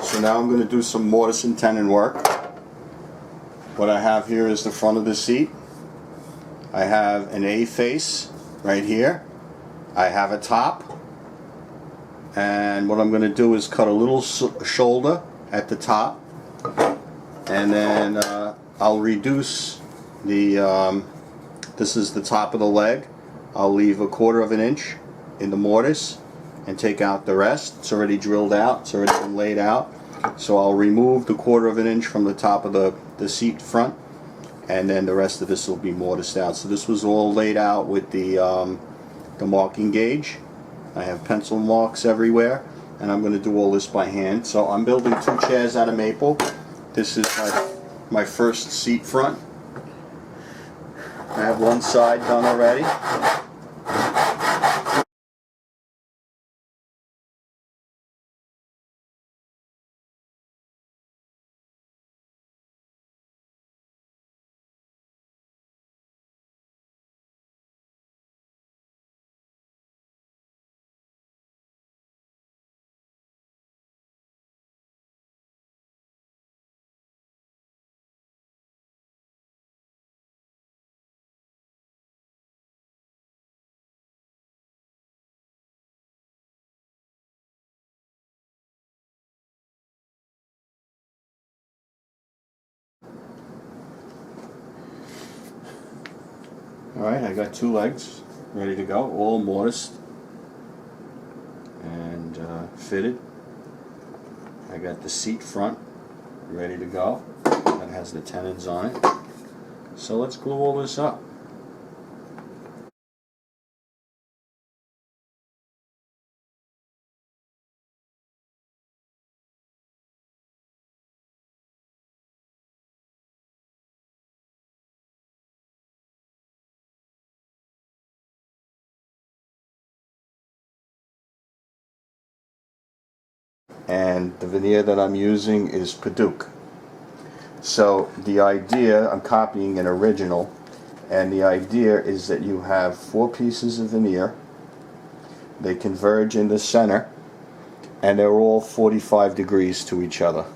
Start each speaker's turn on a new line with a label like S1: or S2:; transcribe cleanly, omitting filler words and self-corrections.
S1: So now I'm going to do some mortise and tenon work. What I have here is the front of the seat. I have an A face right here. I have a top. And what I'm going to do is cut a little shoulder at the top. And then I'll reduce the, this is the top of the leg. I'll leave 1/4 of an inch in the mortise and take out the rest. It's already drilled out, it's already been laid out. So I'll remove the 1/4 of an inch from the top of the seat front, and then the rest of this will be mortised out. So this was all laid out with the marking gauge. I have pencil marks everywhere, and I'm going to do all this by hand. So I'm building 2 chairs out of maple. This is my first seat front. I have one side done already. Alright, I got 2 legs ready to go, all mortised and fitted. I got the seat front ready to go. That has the tenons on it. So let's glue all this up. And the veneer that I'm using is Paduk. So the idea, I'm copying an original, and the idea is that you have 4 pieces of veneer. They converge in the center, and they're all 45 degrees to each other.